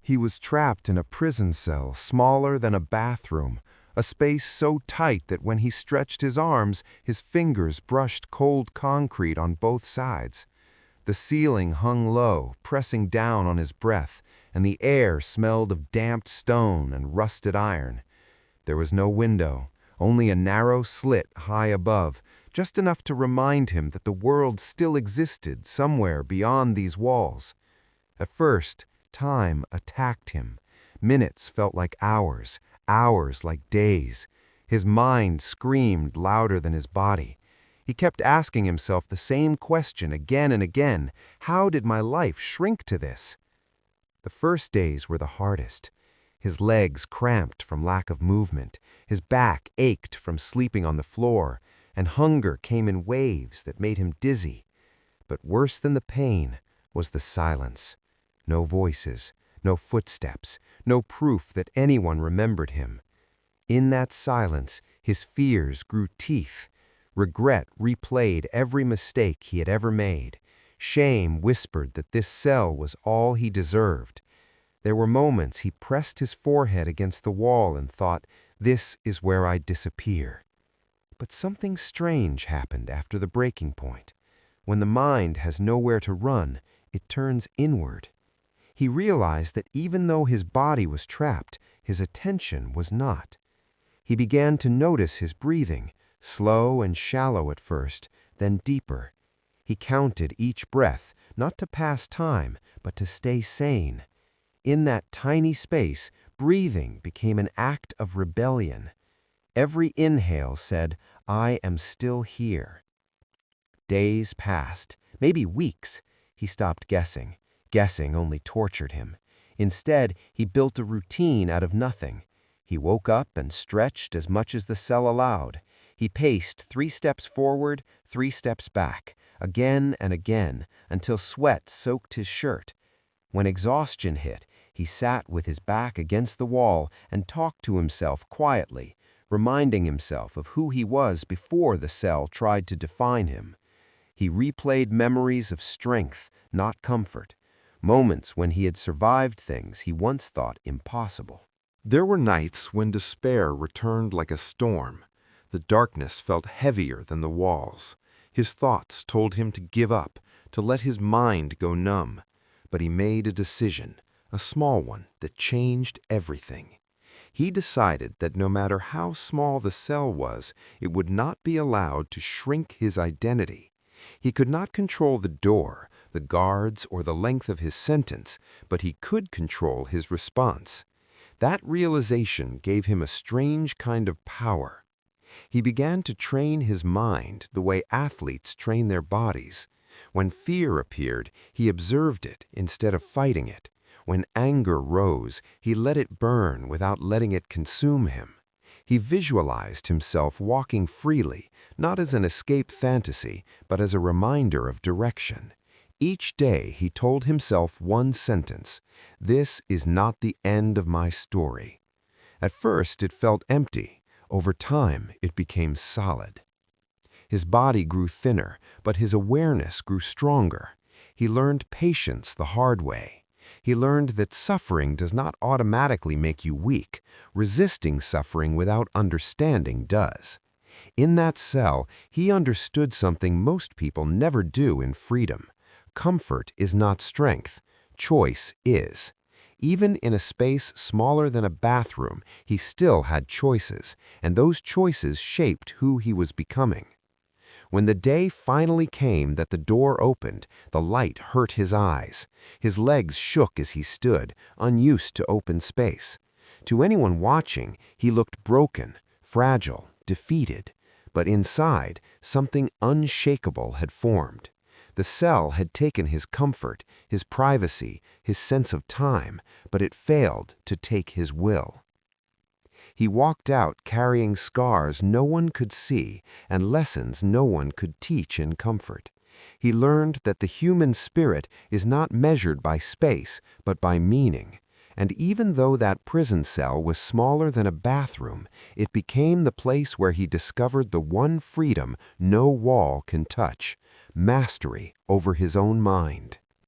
He was trapped in a prison cell smaller than a bathroom, a space so tight that when he stretched his arms, his fingers brushed cold concrete on both sides. The ceiling hung low, pressing down on his breath, and the air smelled of damped stone and rusted iron. There was no window, only a narrow slit high above, just enough to remind him that the world still existed somewhere beyond these walls. At first, time attacked him. Minutes felt like hours, hours like days. His mind screamed louder than his body. He kept asking himself the same question again and again. How did my life shrink to this? The first days were the hardest. His legs cramped from lack of movement. His back ached from sleeping on the floor, and hunger came in waves that made him dizzy. But worse than the pain was the silence. No voices, no footsteps, no proof that anyone remembered him. In that silence, his fears grew teeth. Regret replayed every mistake he had ever made. Shame whispered that this cell was all he deserved. There were moments he pressed his forehead against the wall and thought, "This is where I disappear." But something strange happened after the breaking point. When the mind has nowhere to run, it turns inward. He realized that even though his body was trapped, his attention was not. He began to notice his breathing, slow and shallow at first, then deeper. He counted each breath, not to pass time, but to stay sane. In that tiny space, breathing became an act of rebellion. Every inhale said, "I am still here." Days passed, maybe weeks. He stopped guessing. Guessing only tortured him. Instead, he built a routine out of nothing. He woke up and stretched as much as the cell allowed. He paced 3 steps forward, 3 steps back, again and again, until sweat soaked his shirt. When exhaustion hit, he sat with his back against the wall and talked to himself quietly, reminding himself of who he was before the cell tried to define him. He replayed memories of strength, not comfort, moments when he had survived things he once thought impossible. There were nights when despair returned like a storm. The darkness felt heavier than the walls. His thoughts told him to give up, to let his mind go numb. But he made a decision, a small one, that changed everything. He decided that no matter how small the cell was, it would not be allowed to shrink his identity. He could not control the door, the guards, or the length of his sentence, but he could control his response. That realization gave him a strange kind of power. He began to train his mind the way athletes train their bodies. When fear appeared, he observed it instead of fighting it. When anger rose, he let it burn without letting it consume him. He visualized himself walking freely, not as an escape fantasy, but as a reminder of direction. Each day he told himself one sentence: "This is not the end of my story." At first it felt empty. Over time it became solid. His body grew thinner, but his awareness grew stronger. He learned patience the hard way. He learned that suffering does not automatically make you weak. Resisting suffering without understanding does. In that cell, he understood something most people never do in freedom. Comfort is not strength. Choice is. Even in a space smaller than a bathroom, he still had choices, and those choices shaped who he was becoming. When the day finally came that the door opened, the light hurt his eyes. His legs shook as he stood, unused to open space. To anyone watching, he looked broken, fragile, defeated. But inside, something unshakable had formed. The cell had taken his comfort, his privacy, his sense of time, but it failed to take his will. He walked out carrying scars no one could see and lessons no one could teach in comfort. He learned that the human spirit is not measured by space, but by meaning. And even though that prison cell was smaller than a bathroom, it became the place where he discovered the one freedom no wall can touch: mastery over his own mind.